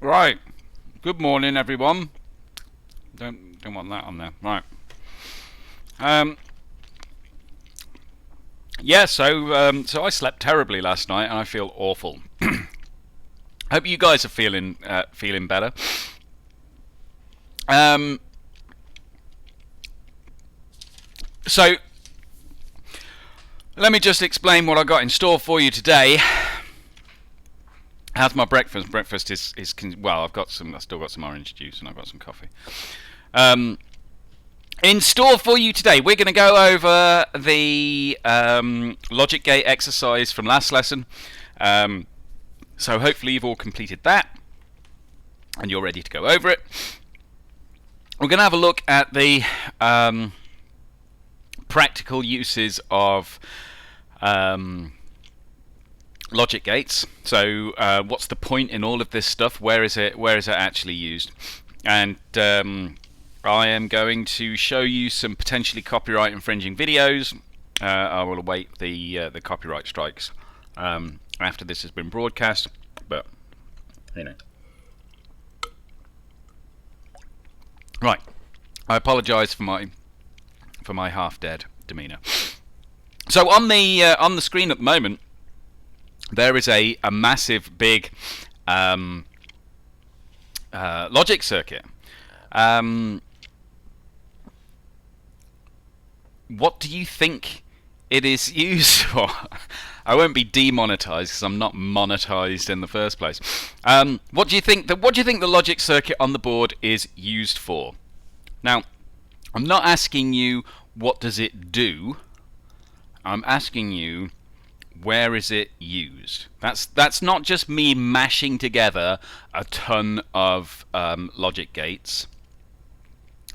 Right. Good morning, everyone. Don't want that on there. Right. Yeah. So I slept terribly last night, and I feel awful. Hope you guys are feeling better. So let me just explain what I got in store for you today. How's my breakfast? Breakfast is well. I've still got some orange juice, and I've got some coffee. In store for you today, we're going to go over the logic gate exercise from last lesson. So hopefully you've all completed that, and you're ready to go over it. We're going to have a look at the practical uses of logic gates. So what's the point in all of this stuff? Where is it actually used? And I am going to show you some potentially copyright infringing videos. I will await the copyright strikes after this has been broadcast, but you know. Right, I apologise for my half-dead demeanour. So on the screen at the moment, there is a massive big logic circuit. What do you think it is used for? I won't be demonetized because I'm not monetized in the first place. What do you think the logic circuit on the board is used for? Now, I'm not asking you what does it do. I'm asking you, where is it used? That's not just me mashing together a ton of logic gates.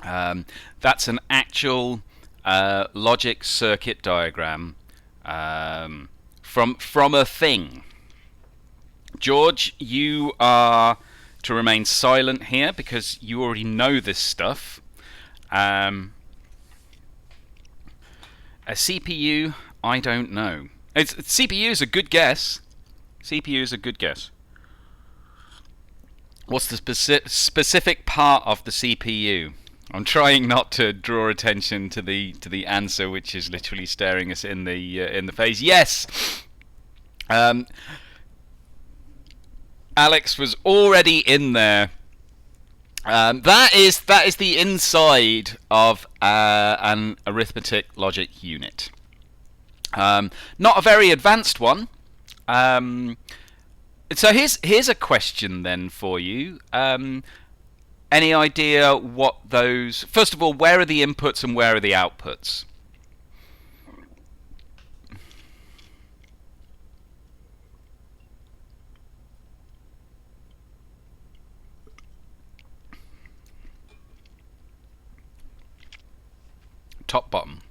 That's an actual logic circuit diagram from a thing. George, you are to remain silent here because you already know this stuff. A CPU, I don't know. CPU is a good guess. CPU is a good guess. What's the specific part of the CPU? I'm trying not to draw attention to the answer, which is literally staring us in the face. Yes, Alex was already in there. That is the inside of an arithmetic logic unit. Not a very advanced one. So here's a question then for you. Any idea what those... First of all, where are the inputs and where are the outputs? Top, bottom.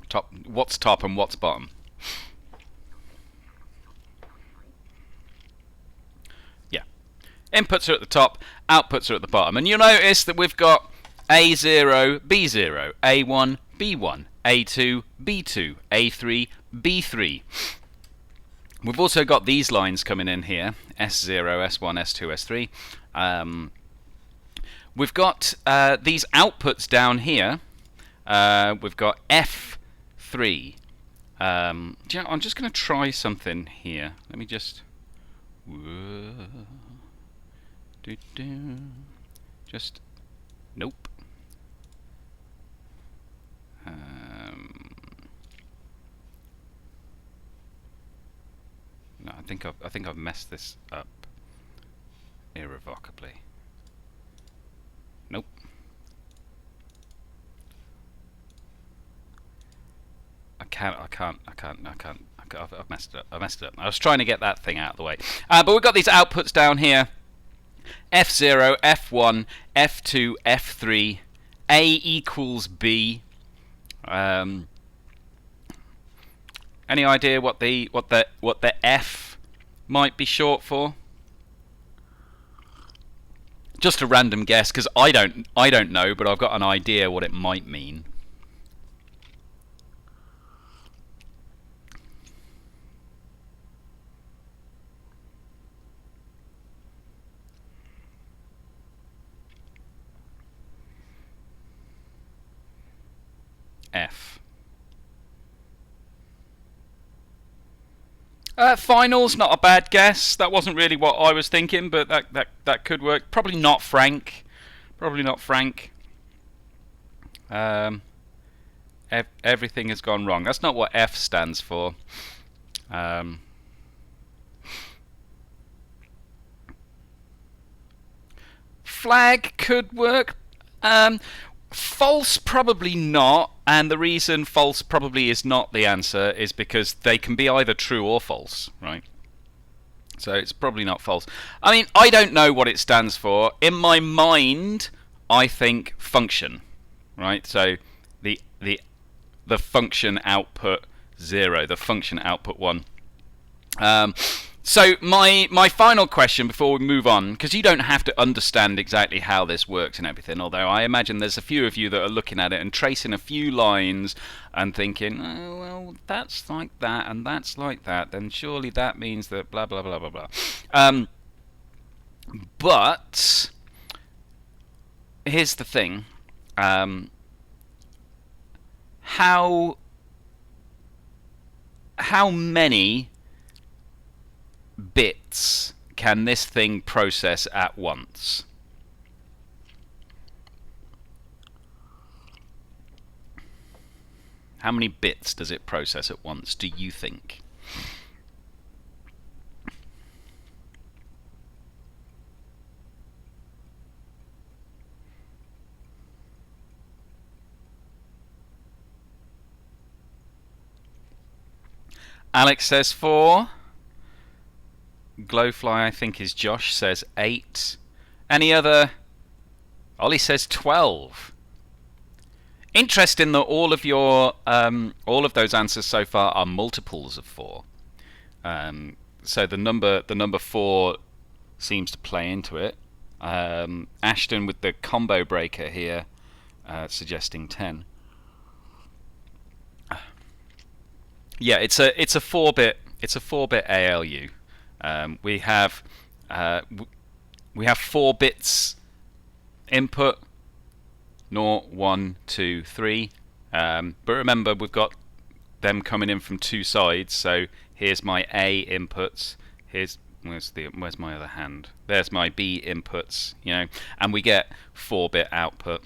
Top. What's top and what's bottom? Yeah. Inputs are at the top, outputs are at the bottom. And you'll notice that we've got A0, B0, A1, B1, A2, B2, A3, B3. We've also got these lines coming in here, S0, S1, S2, S3. We've got these outputs down here. We've got F3. I'm just going to try something here. Let me just... Just... Nope. No, I think I've messed this up irrevocably. Nope. I can't. I've messed it up. I was trying to get that thing out of the way. But we've got these outputs down here. F0, F1, F2, F3, A equals B. Any idea what the F might be short for? Just a random guess, because I don't know, but I've got an idea what it might mean. F. Finals, not a bad guess. That wasn't really what I was thinking, but that could work. Probably not Frank. Probably not Frank. Everything has gone wrong. That's not what F stands for. Flag could work. False, probably not. And the reason false probably is not the answer is because they can be either true or false, right? So it's probably not false. I mean, I don't know what it stands for. In my mind, I think function, right? So the function output 0, the function output 1. So my final question before we move on, because you don't have to understand exactly how this works and everything, although I imagine there's a few of you that are looking at it and tracing a few lines and thinking, oh, well, that's like that and that's like that, then surely that means that blah, blah, blah, blah, blah. But here's the thing. How many bits can this thing process at once? How many bits does it process at once, do you think? Alex says 4. Glowfly, I think, is Josh, says 8. Any other? Ollie says 12. Interesting that all of your all of those answers so far are multiples of 4. So the number 4 seems to play into it. Ashton with the combo breaker here, suggesting 10. Yeah, it's a 4-bit ALU. We have 4 bits input, 0, 1, 2, 3. But remember, we've got them coming in from 2 sides. So here's my A inputs. Where's my other hand? There's my B inputs. And we get 4-bit output.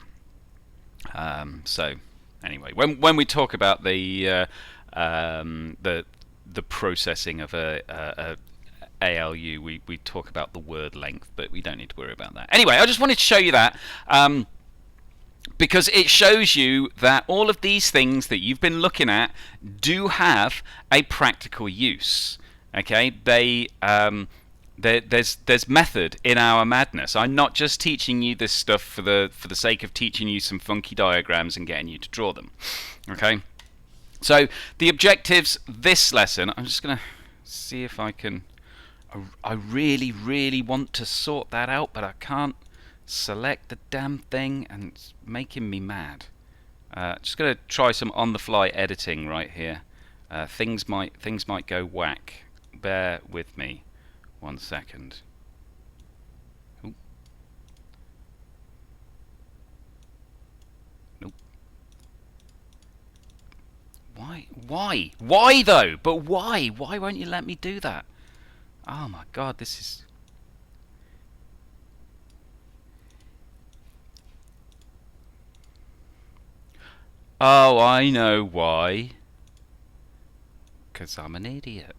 So anyway, when we talk about the processing of a ALU, we talk about the word length, but we don't need to worry about that. Anyway, I just wanted to show you that because it shows you that all of these things that you've been looking at do have a practical use. Okay, there's method in our madness. I'm not just teaching you this stuff for the sake of teaching you some funky diagrams and getting you to draw them. Okay, so the objectives this lesson, I'm just going to see if I can. I really want to sort that out, but I can't select the damn thing, and it's making me mad. Just going to try some on-the-fly editing right here. Things might go whack. Bear with me 1 second. Ooh. Nope. Why though? But why? Why won't you let me do that? Oh my god, this is... Oh, I know why. Because I'm an idiot.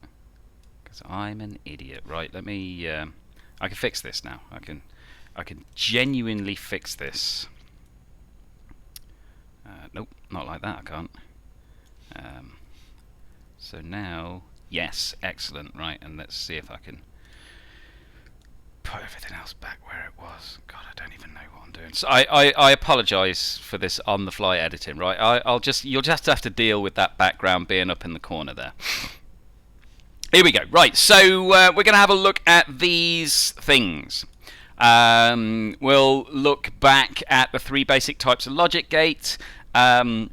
Right, let me... I can fix this now. I can genuinely fix this. Nope, not like that, I can't. So now... Yes, excellent. Right, and let's see if I can put everything else back where it was. God, I don't even know what I'm doing. So I apologise for this on-the-fly editing. Right, you'll just have to deal with that background being up in the corner there. Here we go. Right, so we're going to have a look at these things. We'll look back at the 3 basic types of logic gates. We'll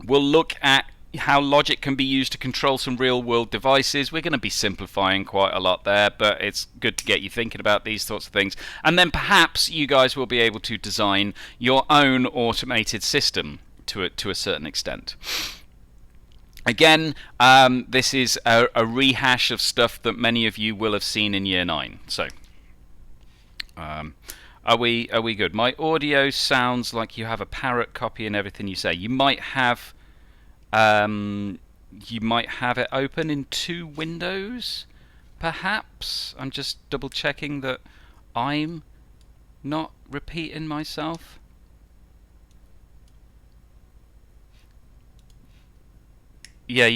look at how logic can be used to control some real-world devices. We're going to be simplifying quite a lot there, but it's good to get you thinking about these sorts of things. And then perhaps you guys will be able to design your own automated system to a certain extent. Again, this is a rehash of stuff that many of you will have seen in Year 9. So, are we good? My audio sounds like you have a parrot copy and everything you say. You might have it open in 2 windows, perhaps. I'm just double checking that I'm not repeating myself. Yeah,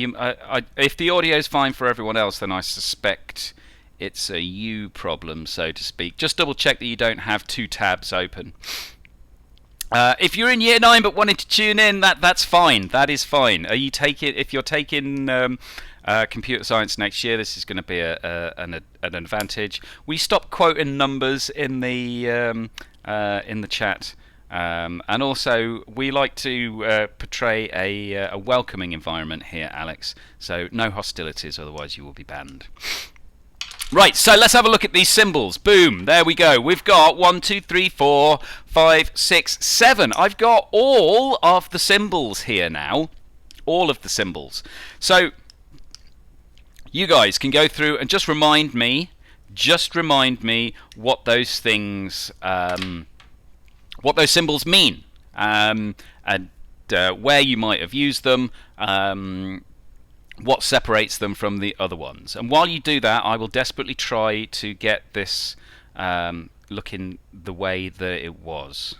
if the audio is fine for everyone else, then I suspect it's a you problem, so to speak. Just double check that you don't have 2 tabs open. If you're in Year 9 but wanted to tune in, that's fine. That is fine. If you're taking computer science next year, this is going to be an advantage. We stopped quoting numbers in the chat. And also, we like to portray a welcoming environment here, Alex. So no hostilities, otherwise you will be banned. Right, so let's have a look at these symbols. Boom, there we go. We've got 1, 2, 3, 4, 5, 6, 7. I've got all of the symbols here now. All of the symbols. So you guys can go through and just remind me what those things what those symbols mean, and where you might have used them, what separates them from the other ones. And while you do that, I will desperately try to get this looking the way that it was.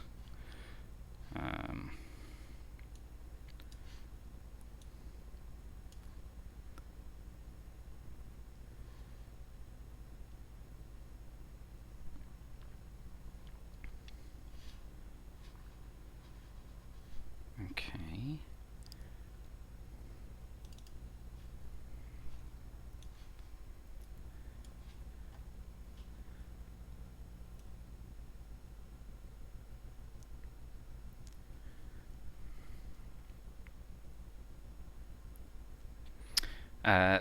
Okay.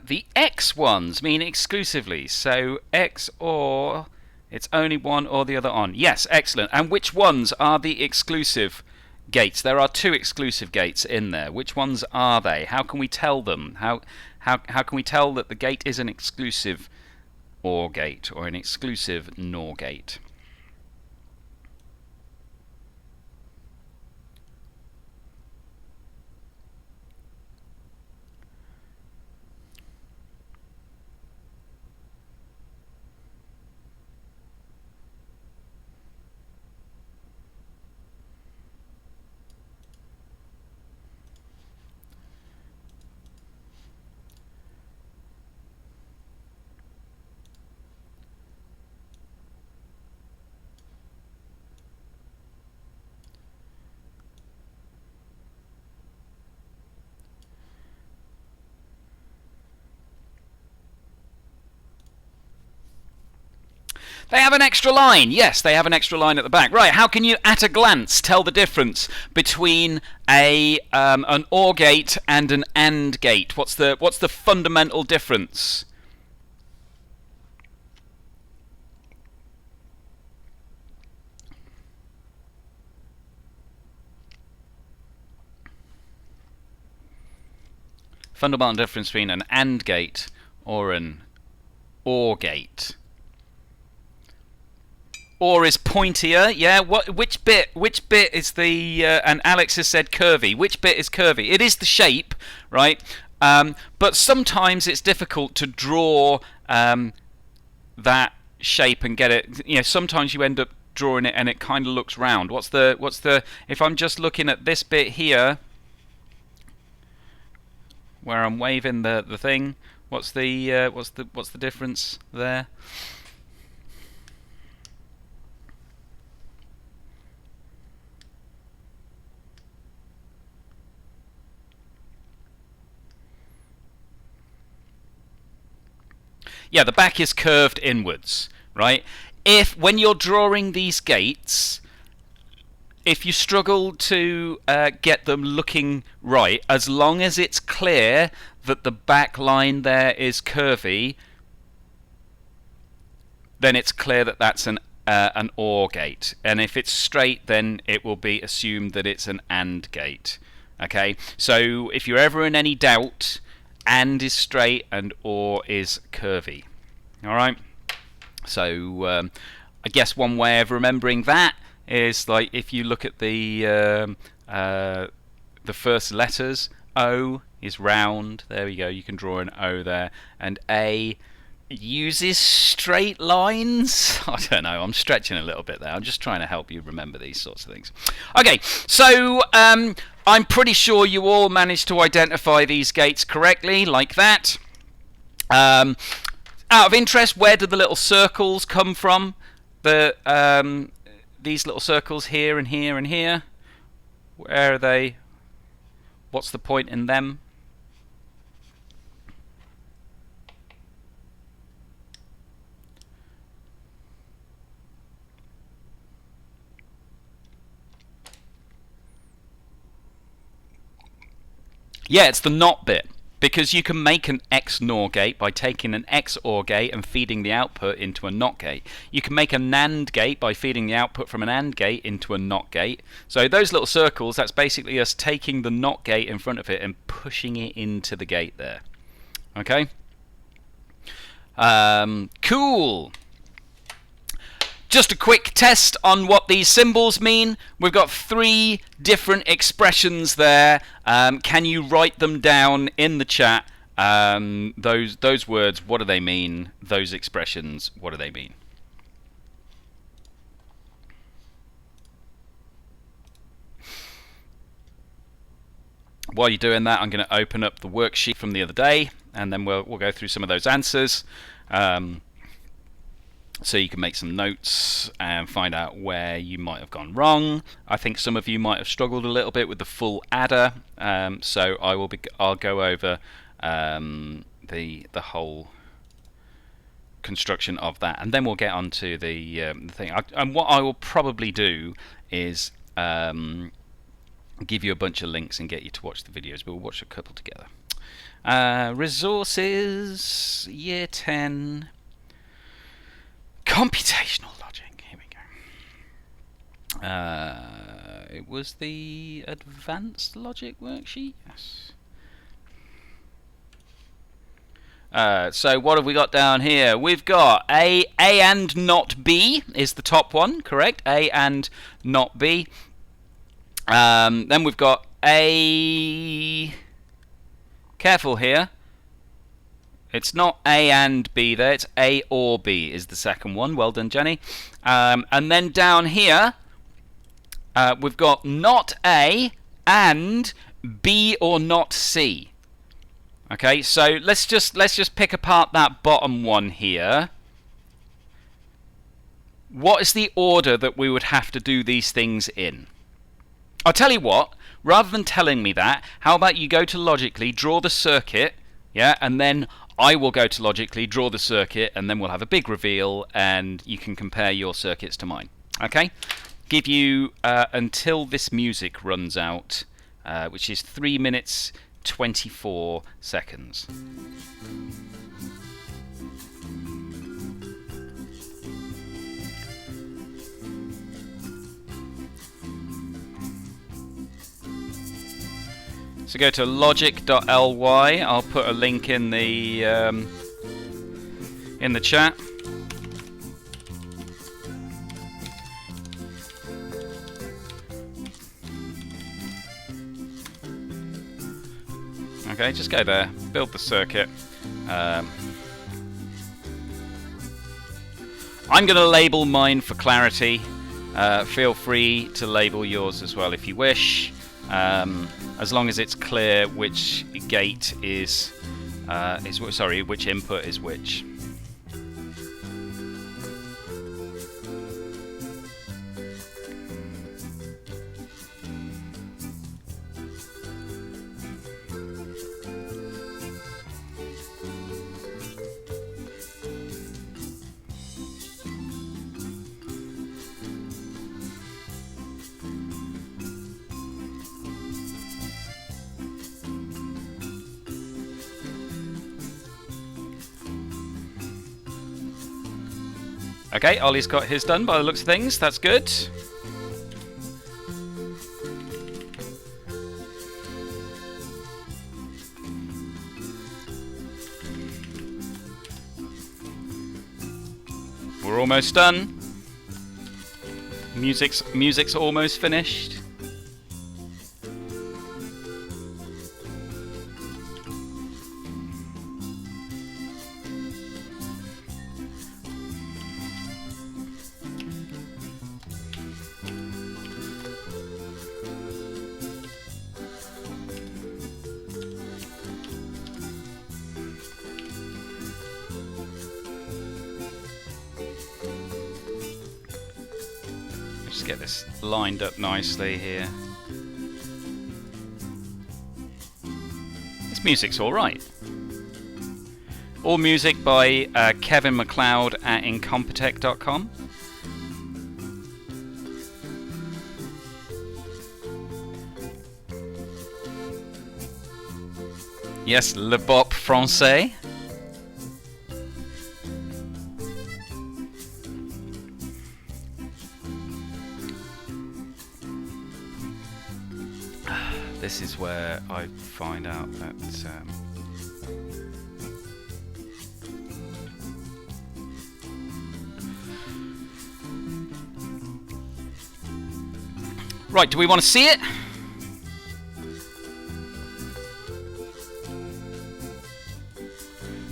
The X ones mean exclusively, so X or it's only one or the other on. Yes, excellent. And which ones are the exclusive gates? There are 2 exclusive gates in there. Which ones are they? How can we tell them? How can we tell that the gate is an exclusive OR gate or an exclusive NOR gate? They have an extra line. Yes, they have an extra line at the back. Right, how can you, at a glance, tell the difference between an OR gate and an AND gate? What's the fundamental difference? Fundamental difference between an AND gate or an OR gate. OR is pointier, yeah. Which bit is the? And Alex has said curvy. Which bit is curvy? It is the shape, right? But sometimes it's difficult to draw that shape and get it. You know, sometimes you end up drawing it and it kind of looks round. What's the? If I'm just looking at this bit here, where I'm waving the thing, what's the difference there? Yeah, the back is curved inwards, right? When you're drawing these gates, if you struggle to get them looking right, as long as it's clear that the back line there is curvy, then it's clear that that's an OR gate. And if it's straight, then it will be assumed that it's an AND gate. Okay, so if you're ever in any doubt, and is straight and or is curvy. Alright, so I guess one way of remembering that is like if you look at the first letters, O is round, there we go, you can draw an O there, and A uses straight lines. I don't know, I'm stretching a little bit there, I'm just trying to help you remember these sorts of things. Okay, so I'm pretty sure you all managed to identify these gates correctly, like that. Out of interest, where do the little circles come from? These little circles here and here and here, where are they? What's the point in them? Yeah, it's the not bit, because you can make an XNOR gate by taking an XOR gate and feeding the output into a NOT gate. You can make a NAND gate by feeding the output from an AND gate into a NOT gate. So those little circles, that's basically us taking the NOT gate in front of it and pushing it into the gate there. Okay? Cool. Just a quick test on what these symbols mean. We've got 3 different expressions there. Can you write them down in the chat? Those words, what do they mean? Those expressions, what do they mean? While you're doing that, I'm going to open up the worksheet from the other day, and then we'll go through some of those answers. So you can make some notes and find out where you might have gone wrong. I think some of you might have struggled a little bit with the full adder, so I'll go over the whole construction of that, and then we'll get on to the thing. And what I will probably do is give you a bunch of links and get you to watch the videos, but we'll watch a couple together. Resources, year 10. Computational logic. Here we go. It was the advanced logic worksheet. Yes. So what have we got down here? We've got A and not B is the top one, correct? A and not B. Then we've got A. Careful here. It's not A and B there, it's A or B is the second one. Well done, Jenny. And then down here, we've got not A and B or not C. Okay, so let's just pick apart that bottom one here. What is the order that we would have to do these things in? I'll tell you what, rather than telling me that, how about you go to Logically, draw the circuit, yeah, and then I will go to Logically, draw the circuit, and then we'll have a big reveal, and you can compare your circuits to mine. Okay? Give you until this music runs out, which is 3 minutes 24 seconds. So go to logic.ly. I'll put a link in the chat. Okay, just go there, build the circuit. I'm going to label mine for clarity. Feel free to label yours as well if you wish. As long as it's clear which gate is which input is which. Okay, Ollie's got his done by the looks of things. That's good. We're almost done. Music's almost finished. Just get this lined up nicely here. This music's alright. All music by Kevin MacLeod at incompetech.com. Yes, le bop français. This is where I find out that right, do we want to see it?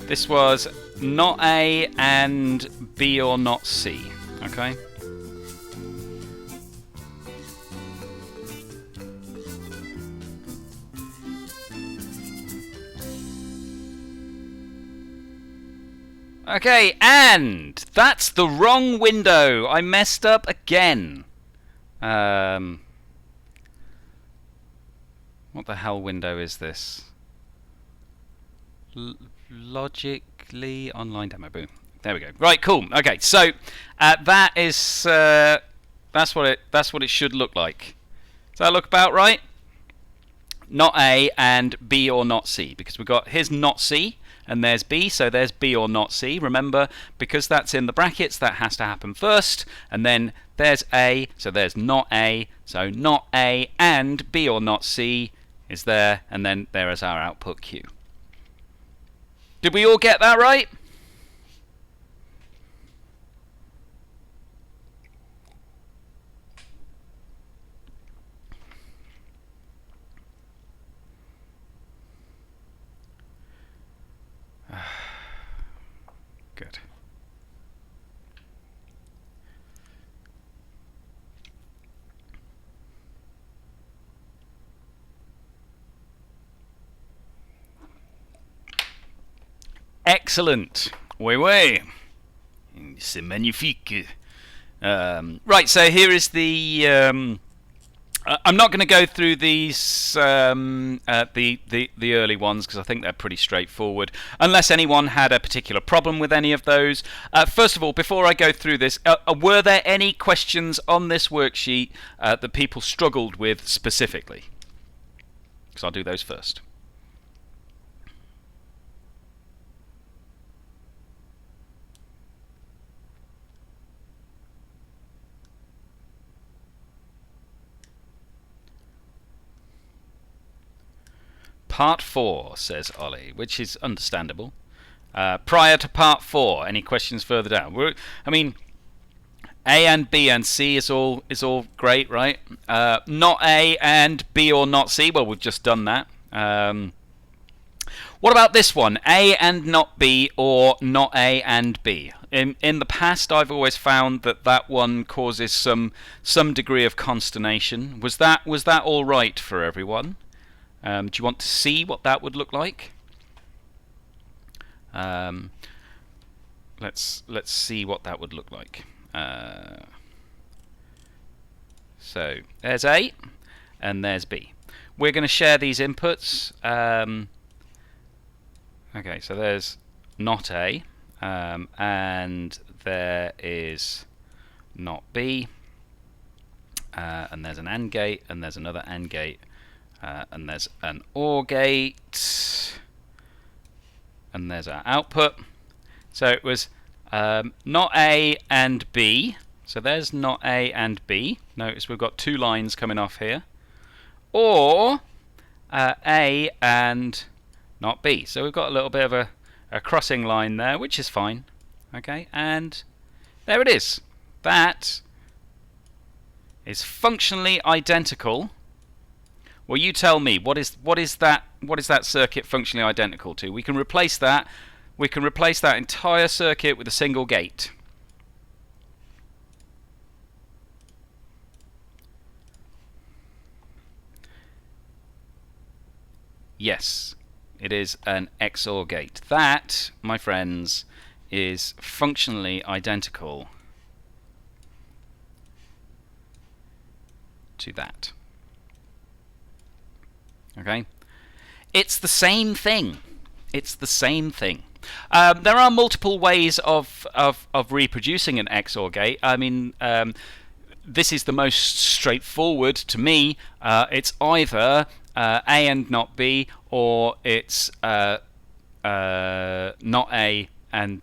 This was not A and B or not C, okay? Okay, and that's the wrong window. I messed up again. What the hell window is this? Logically online demo. Boom. There we go. Right, cool. Okay, so that is that's what it should look like. Does that look about right? Not A and B or not C, because we've got here's not C. And there's B, so there's B or not C. Remember, because that's in the brackets, that has to happen first. And then there's A, so there's not A. So not A and B or not C is there. And then there is our output Q. Did we all get that right? Good. Excellent. Oui, oui. C'est magnifique. Right, so here is the... I'm not going to go through these the early ones because I think they're pretty straightforward. Unless anyone had a particular problem with any of those. First of all, before I go through this, were there any questions on this worksheet that people struggled with specifically? Because I'll do those first. Part 4, says Ollie, which is understandable. Prior to part 4, any questions further down? I mean, A and B and C is all great, right? Not A and B or not C. Well, we've just done that. What about this one? A and not B or not A and B? In the past, I've always found that one causes some degree of consternation. Was that all right for everyone? Do you want to see what that would look like? Let's see what that would look like. So there's A and there's B. We're going to share these inputs. Okay, so there's not A, and there is not B, and there's an AND gate, and there's another AND gate. And there's an OR gate, and there's our output. So it was not A and B. So there's not A and B. Notice we've got two lines coming off here. Or A and not B. So we've got a little bit of a crossing line there, which is fine. Okay, and There it is. That is functionally identical. Well, you tell me, what is that circuit functionally identical to? We can replace that entire circuit with a single gate. Yes, it is an XOR gate. That, my friends, is functionally identical to that. Okay? It's the same thing. It's the same thing. There are multiple ways of reproducing an XOR gate. I mean, this is the most straightforward to me. It's either A and not B, or it's not A and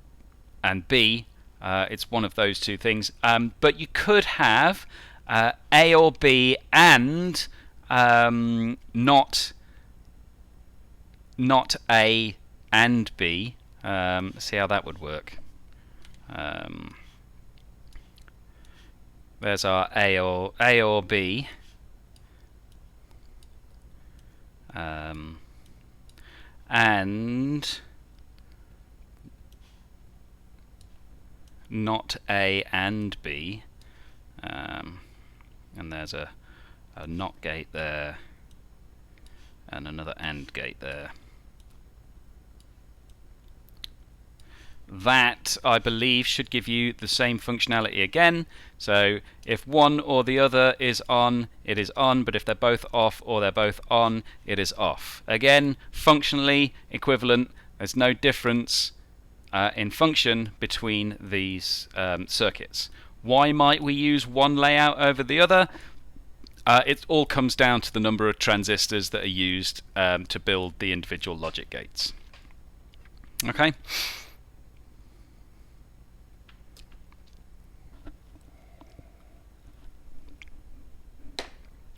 B. It's one of those two things. But you could have A or B and not A and B. Let's see how that would work. There's our A or B. And not A and B. And there's a NOT gate there and another AND gate there. That, I believe, should give you the same functionality again. So if one or the other is on, it is on, but if they're both off or they're both on, it is off. Again, functionally equivalent. There's no difference in function between these circuits. Why might we use one layout over the other? It all comes down to the number of transistors that are used to build the individual logic gates. Okay?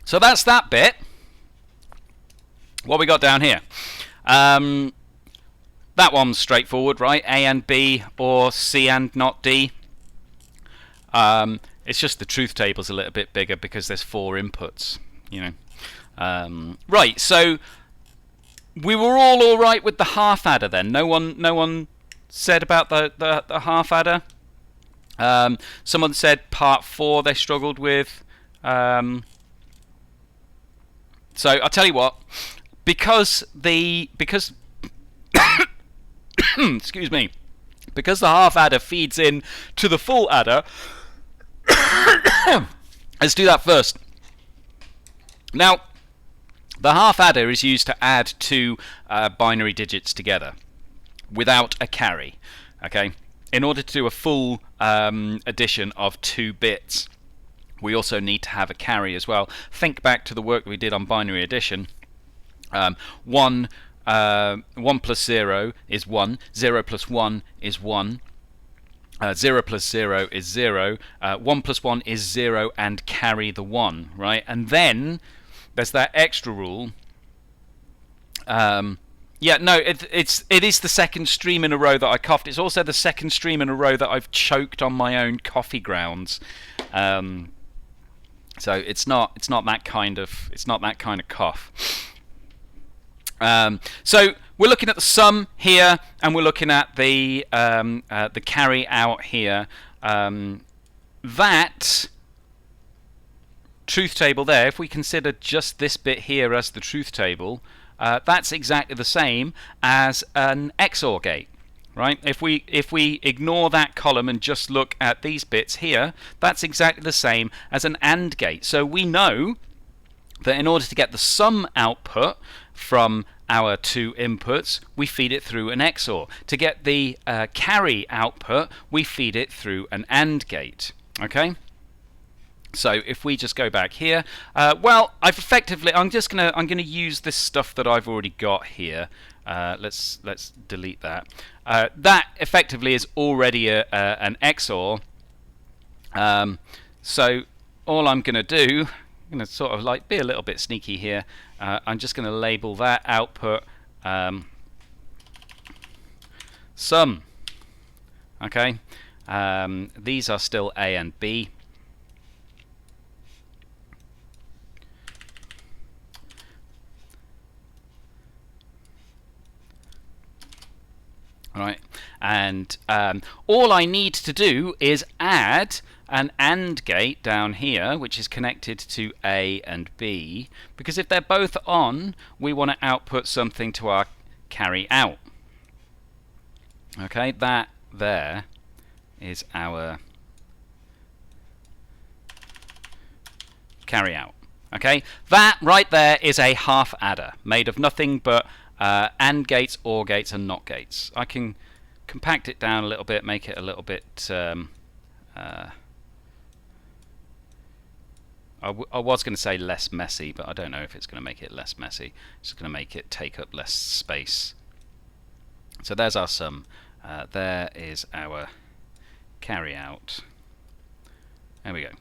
So that's that bit. What we got down here? That one's straightforward, right? A and B, or C and not D. It's just the truth table's a little bit bigger because there's 4 inputs, you know. Right, so we were all right with the half adder then. No one said about the half adder. Someone said part 4 they struggled with. So I'll tell you what, because excuse me, because the half adder feeds in to the full adder. Let's do that first. Now, the half adder is used to add 2 binary digits together without a carry. Okay, in order to do a full addition of 2 bits, we also need to have a carry as well. Think back to the work that we did on binary addition. 1 plus 0 is 1. 0 plus 1 is 1. 0 plus 0 is 0. 1 plus 1 is 0 and carry the 1, right? And then there's that extra rule. Yeah, no, it is the second stream in a row that I coughed. It's also the second stream in a row that I've choked on my own coffee grounds. So it's not that kind of cough. So we're looking at the sum here, and we're looking at the carry out here. That truth table there, if we consider just this bit here as the truth table, that's exactly the same as an XOR gate. Right? If we ignore that column and just look at these bits here, that's exactly the same as an AND gate. So we know that in order to get the sum output from our 2 inputs, we feed it through an XOR. To get the carry output, we feed it through an AND gate. Okay? So if we just go back here, well, I'm gonna use this stuff that I've already got here. Let's delete that. That effectively is already an XOR. So all I'm going to do, I'm going to sort of like be a little bit sneaky here. I'm just going to label that output sum. Okay. These are still A and B. Right, and all I need to do is add an AND gate down here, which is connected to A and B, because if they're both on, we want to output something to our carry out. Okay, that there is our carry out. Okay, that right there is a half adder made of nothing but AND gates, OR gates, and NOT gates. I can compact it down a little bit, make it a little bit. I was going to say less messy, but I don't know if it's going to make it less messy. It's going to make it take up less space. So there's our sum. There is our carry out. There we go.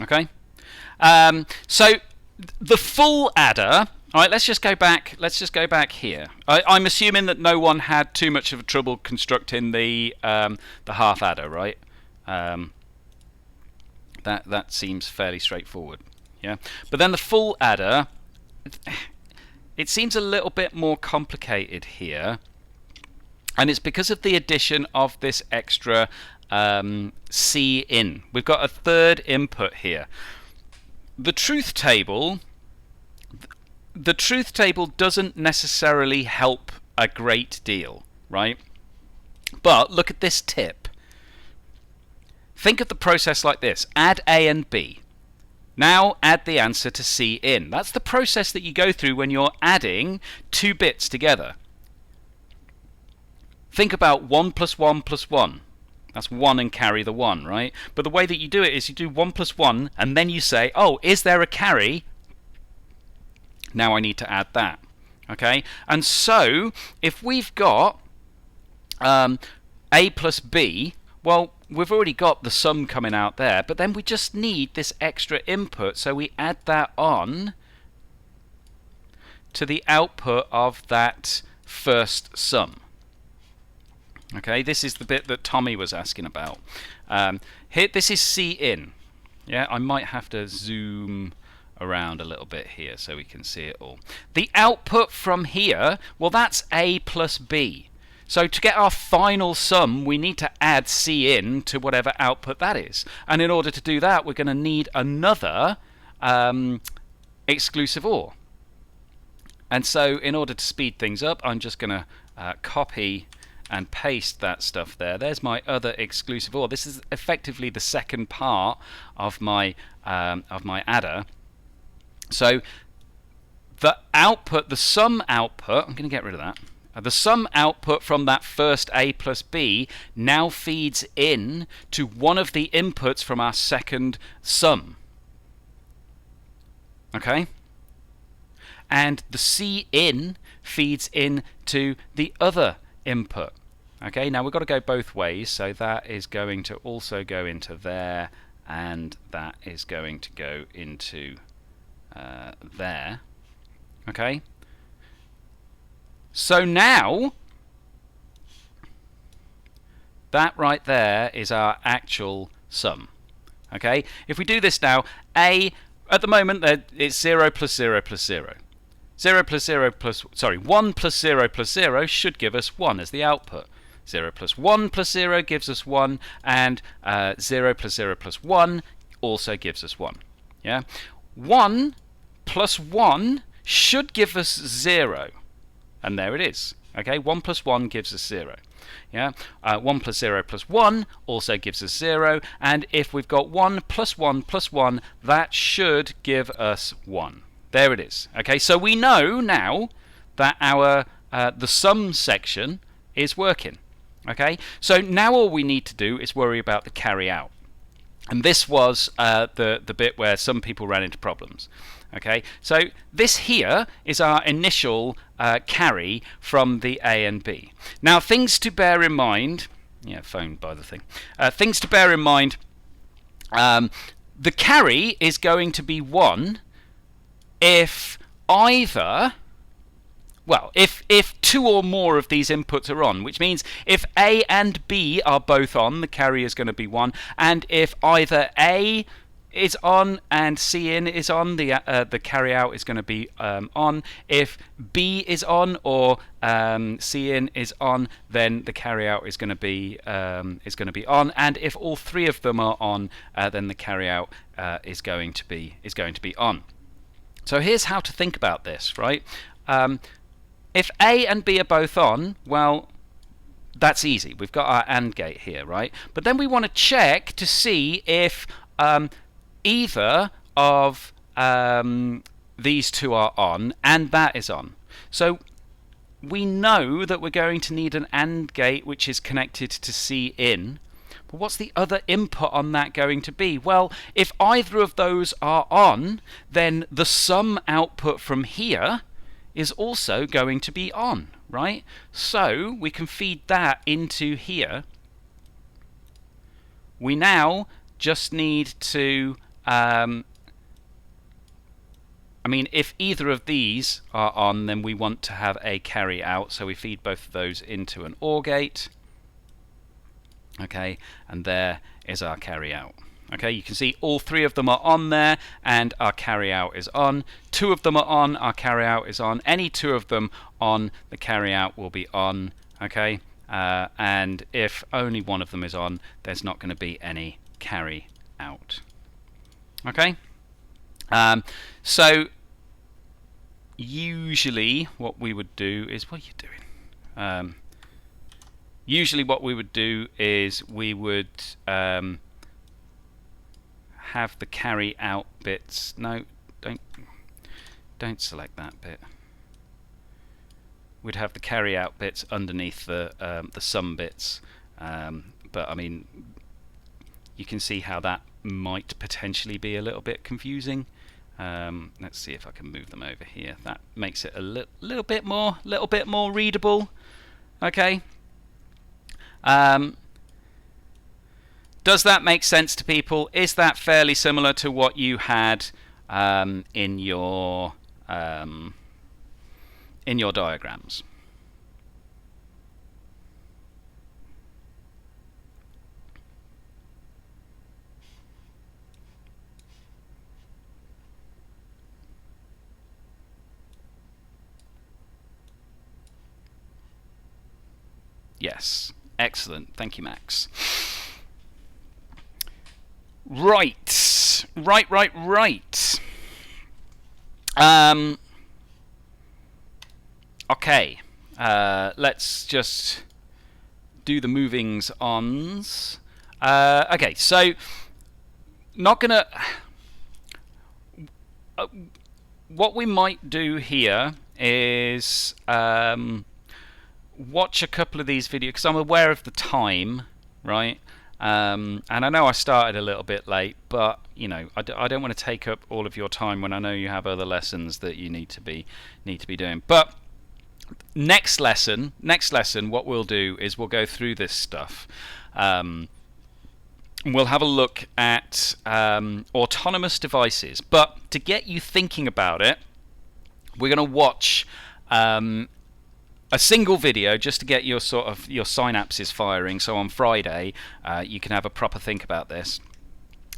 Okay, so the full adder. All right, let's just go back. Let's just go back here. I'm assuming that no one had too much of a trouble constructing the half adder, right? That seems fairly straightforward. Yeah, but then the full adder, it seems a little bit more complicated here, and it's because of the addition of this extra C in. We've got a third input here. The truth table doesn't necessarily help a great deal, right? But look at this tip. Think of the process like this. Add A and B. Now add the answer to C in. That's the process that you go through when you're adding two bits together. Think about 1 plus 1 plus 1. That's 1 and carry the 1, right? But the way that you do it is you do 1 plus 1 and then you say, oh, is there a carry? Now I need to add that. Okay? And so, if we've got A plus B, well, we've already got the sum coming out there, but then we just need this extra input, so we add that on to the output of that first sum. Okay, this is the bit that Tommy was asking about. Here, this is C in. Yeah, I might have to zoom around a little bit here so we can see it all. The output from here, well, that's A plus B. So to get our final sum, we need to add C in to whatever output that is. And in order to do that, we're going to need another exclusive OR. And so in order to speed things up, I'm just going to copy and paste that stuff there. There's my other exclusive OR. This is effectively the second part of my adder. So the output, the sum output, I'm going to get rid of that. The sum output from that first A plus B now feeds in to one of the inputs from our second sum. Okay? And the C in feeds in to the other input. Okay, now we've got to go both ways, so that is going to also go into there, and that is going to go into there. Okay, so now that right there is our actual sum. Okay, if we do this now, A at the moment it's 0 plus 0 plus 0. 0 plus 0 plus, sorry, 1 plus 0 plus 0 should give us 1 as the output. 0 plus 1 plus 0 gives us 1, and 0 plus 0 plus 1 also gives us 1. Yeah, 1 plus 1 should give us 0, and there it is. Okay, 1 plus 1 gives us 0. Yeah, 1 plus 0 plus 1 also gives us 0, and if we've got 1 plus 1 plus 1, that should give us 1. There it is. Okay, so we know now that our the sum section is working. Okay, so now all we need to do is worry about the carry out, and this was the bit where some people ran into problems. Okay, so this here is our initial carry from the A and B. Now, things to bear in mind. Yeah, phone by the thing. Things to bear in mind. The carry is going to be 1. if either, well, if two or more of these inputs are on, which means if A and B are both on, the carry is going to be 1, and if either A is on and C in is on, the carry out is going to be on. If B is on or C in is on, then the carry out is going to be on. And if all three of them are on, then the carry out is going to be on. So here's how to think about this, right? If A and B are both on, well, that's easy. We've got our AND gate here, right? But then we want to check to see if either of these two are on and that is on. So we know that we're going to need an AND gate which is connected to C in. But what's the other input on that going to be? Well, if either of those are on, then the sum output from here is also going to be on, right? So we can feed that into here. We now just need to if either of these are on, then we want to have a carry out, so we feed both of those into an OR gate. Okay, and there is our carry out. Okay, you can see all three of them are on there, and our carry out is on. Two of them are on, our carry out is on. Any two of them on, the carry out will be on. Okay, and if only one of them is on, there's not going to be any carry out. Okay, so usually what we would do is, what are you doing? Usually what we would do is we would have the carry out bits. No, don't select that bit. We'd have the carry out bits underneath the sum bits, but I mean, you can see how that might potentially be a little bit confusing. Let's see if I can move them over here. That makes it a little bit more readable. Okay. Does that make sense to people? Is that fairly similar to what you had in your diagrams? Yes. Excellent. Thank you, Max. Right. Okay. Let's just do the movings ons. Okay, so not gonna. What we might do here is watch a couple of these videos, because I'm aware of the time, right? And I know I started a little bit late, but you know, I don't want to take up all of your time when I know you have other lessons that you need to be doing. But next lesson, what we'll do is we'll go through this stuff. We'll have a look at autonomous devices, but to get you thinking about it, we're going to watch a single video just to get your synapses firing. So on Friday, you can have a proper think about this.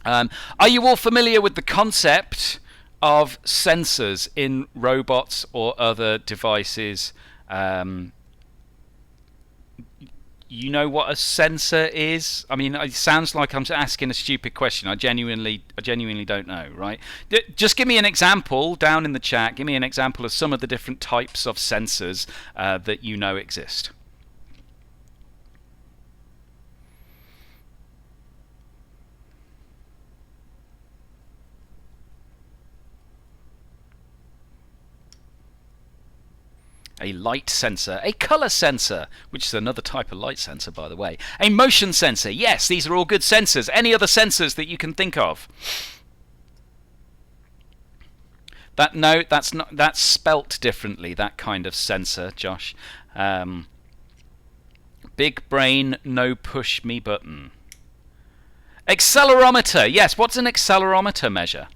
Are you all familiar with the concept of sensors in robots or other devices? You know what a sensor is? I mean, it sounds like I'm asking a stupid question. I genuinely don't know, right? Just give me an example down in the chat. Give me an example of some of the different types of sensors that you know exist. A light sensor, a color sensor, which is another type of light sensor, by the way. A motion sensor. Yes, these are all good sensors. Any other sensors that you can think of? No, that's not. That's spelt differently. That kind of sensor, Josh. Big brain, no push me button. Accelerometer. Yes. What's an accelerometer measure?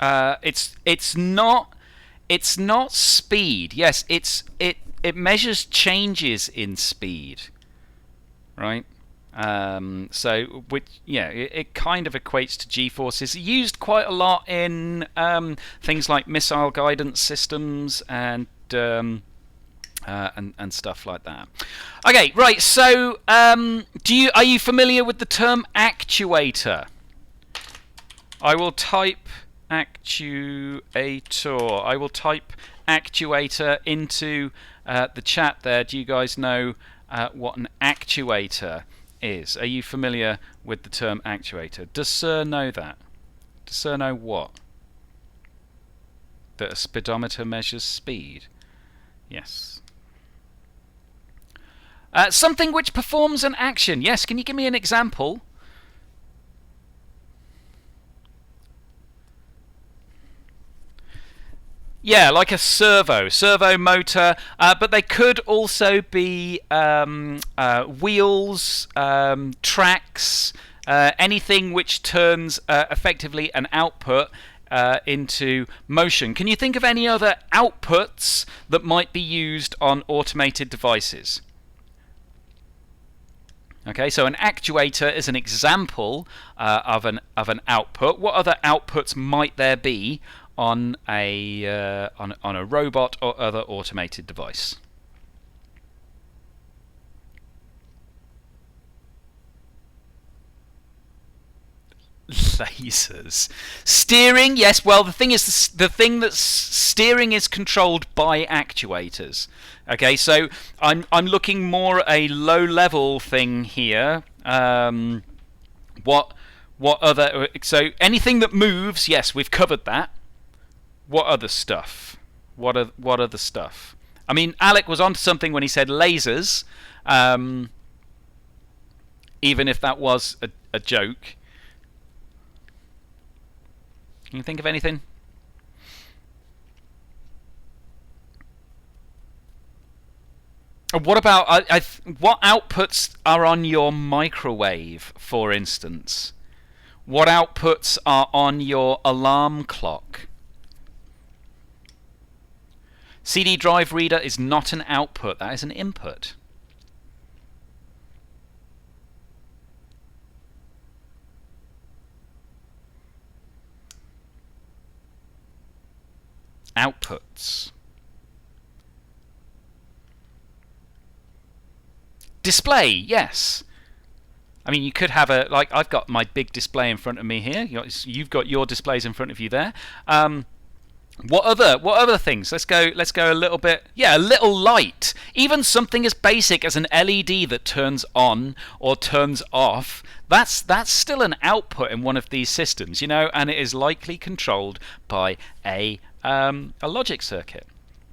It's not speed. Yes, it measures changes in speed, right? So, it kind of equates to g-forces. Used quite a lot in things like missile guidance systems and stuff like that. Okay, right. So, are you familiar with the term actuator? I will type actuator. I will type actuator into the chat there. Do you guys know what an actuator is? Are you familiar with the term actuator? Does Sir know that? Does Sir know what? That a speedometer measures speed? Yes. Something which performs an action. Yes, can you give me an example? Yeah, like a servo motor, but they could also be wheels, tracks, anything which turns effectively an output into motion. Can you think of any other outputs that might be used on automated devices? Okay, so an actuator is an example of an output. What other outputs might there be on a robot or other automated device? Lasers. Steering, yes. Well, the thing is, the thing that's steering is controlled by actuators. Okay, so I'm looking more at a low-level thing here. What other? So anything that moves, yes, we've covered that. What other stuff? What other stuff? I mean, Alec was onto something when he said lasers, even if that was a joke. Can you think of anything? What about what outputs are on your microwave, for instance? What outputs are on your alarm clock? CD drive reader is not an output, that is an input. Outputs. Display, yes. I mean, you could have I've got my big display in front of me here. You've got your displays in front of you there. What other things? Let's go a little bit. Yeah, a little light. Even something as basic as an LED that turns on or turns off. That's still an output in one of these systems, and it is likely controlled by a logic circuit.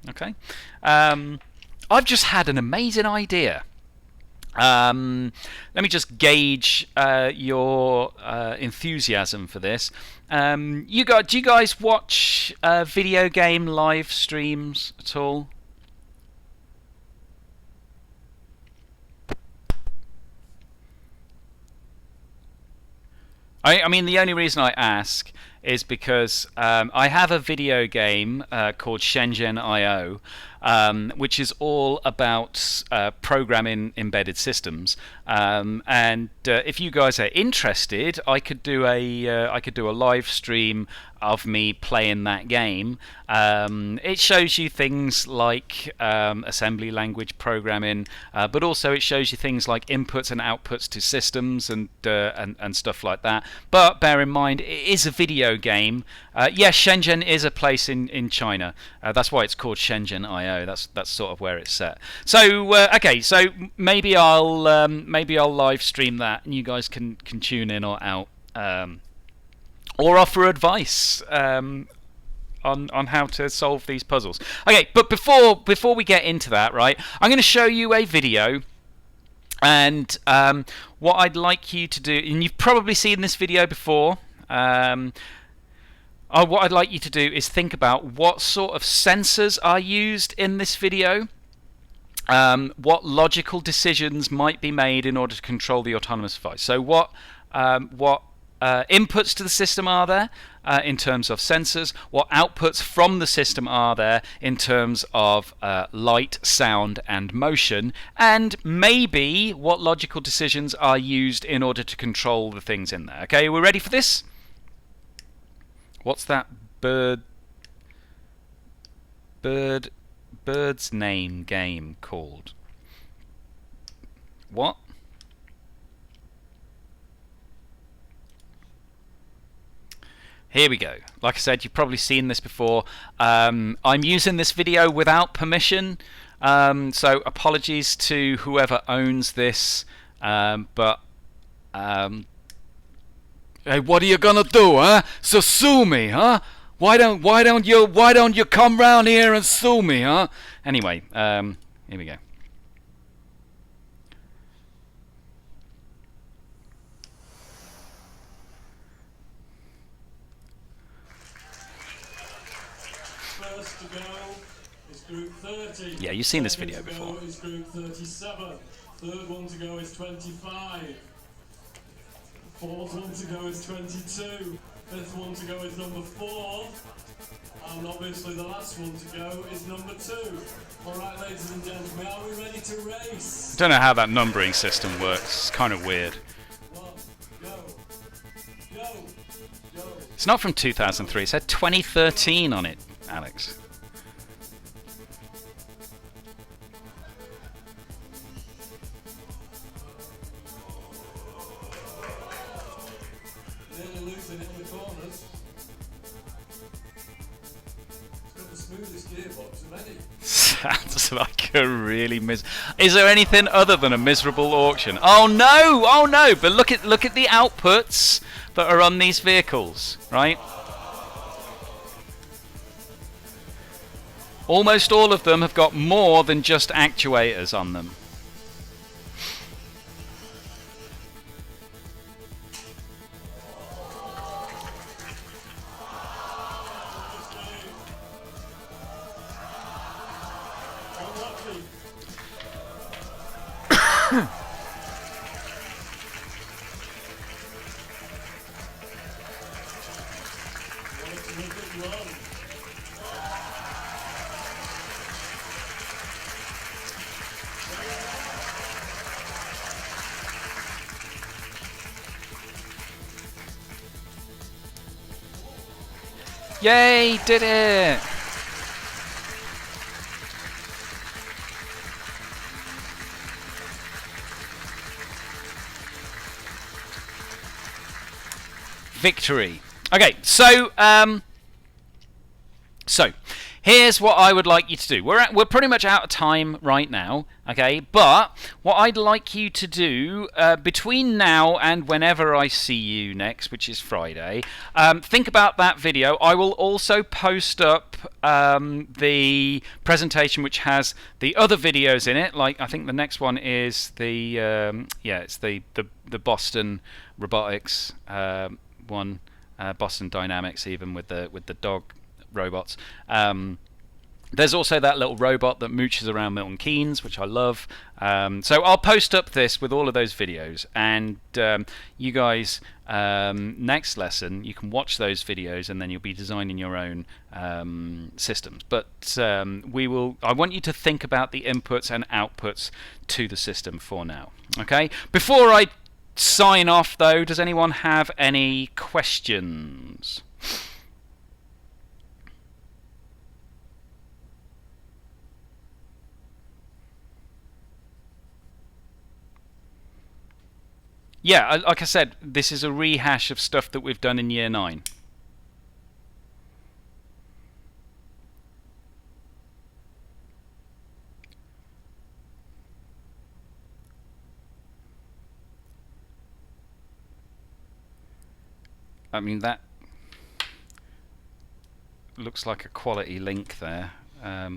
Okay. I've just had an amazing idea. Let me just gauge your enthusiasm for this. Do you guys watch video game live streams at all? I mean, the only reason I ask is because I have a video game called Shenzhen.io, which is all about programming embedded systems. And if you guys are interested, I could do a live stream of me playing that game. It shows you things like assembly language programming, but also it shows you things like inputs and outputs to systems and stuff like that. But bear in mind, it is a video game. Yes, Shenzhen is a place in China. That's why it's called Shenzhen.io. That's sort of where it's set. So okay, so maybe I'll live stream that, and you guys can tune in or out. Or offer advice on how to solve these puzzles. Okay, but before we get into that, right, I'm going to show you a video, and what I'd like you to do, and you've probably seen this video before. What I'd like you to do is think about what sort of sensors are used in this video. What logical decisions might be made in order to control the autonomous device. So what inputs to the system are there in terms of sensors, what outputs from the system are there in terms of light, sound and motion, and maybe what logical decisions are used in order to control the things in there. Okay, are we ready for this? What's that bird's name game called? What? Here we go. Like I said, you've probably seen this before. I'm using this video without permission, so apologies to whoever owns this. But hey, what are you gonna do, huh? So sue me, huh? Why don't you come round here and sue me, huh? Anyway, here we go. First to go is group 30. Yeah, you've seen this video before. Second to go is group 37. Third one to go is 25. Fourth one to go is 22. Fifth one to go is number 4. And obviously the last one to go is number 2. Alright, ladies and gentlemen, are we ready to race? I don't know how that numbering system works. It's kind of weird. One, go. Go. Go. It's not from 2003. It said 2013 on it, Alex. Nearly losing it in the corners. It's got the smoothest gearbox of any. Sounds like a really Is there anything other than a miserable auction? Oh no! Oh no! But look at the outputs that are on these vehicles, right? Almost all of them have got more than just actuators on them. Yay! Did it! Victory. Okay, so here's what I would like you to do. We're pretty much out of time right now, okay? But what I'd like you to do between now and whenever I see you next, which is Friday, think about that video. I will also post up the presentation which has the other videos in it. Like I think the next one is the it's the Boston robotics one, Boston Dynamics, even with the dog robots. There's also that little robot that mooches around Milton Keynes, which I love. So I'll post up this with all of those videos, and you guys, next lesson, you can watch those videos, and then you'll be designing your own systems. But I want you to think about the inputs and outputs to the system for now. Okay. Before I sign off, though, does anyone have any questions? Yeah, like I said, this is a rehash of stuff that we've done in Year 9. I mean, that looks like a quality link there. Let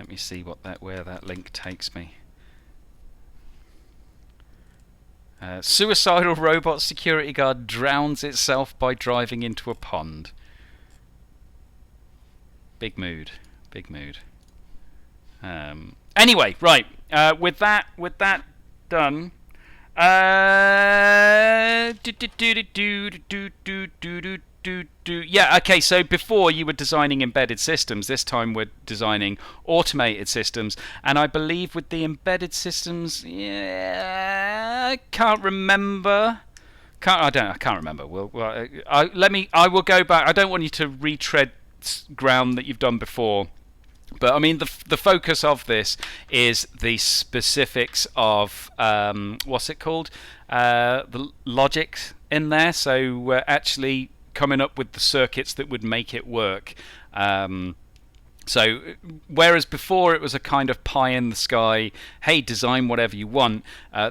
me see where that link takes me. Suicidal robot security guard drowns itself by driving into a pond. Big mood. Big mood. Anyway, right. With that done, Yeah, okay, so before you were designing embedded systems, this time we're designing automated systems, and I believe with the embedded systems, yeah, I can't remember. I can't remember. I will go back. I don't want you to retread ground that you've done before. But I mean, the focus of this is the specifics of what's it called, the logic in there. So actually coming up with the circuits that would make it work. So, whereas before it was a kind of pie in the sky, hey, design whatever you want,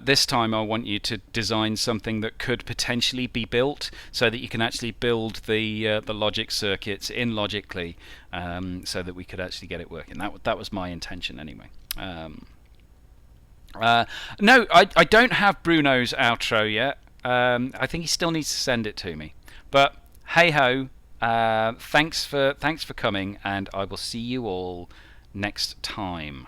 this time I want you to design something that could potentially be built so that you can actually build the logic circuits in logically, so that we could actually get it working. That was my intention anyway. No, I don't have Bruno's outro yet. I think he still needs to send it to me. But hey ho. Thanks for coming, and I will see you all next time.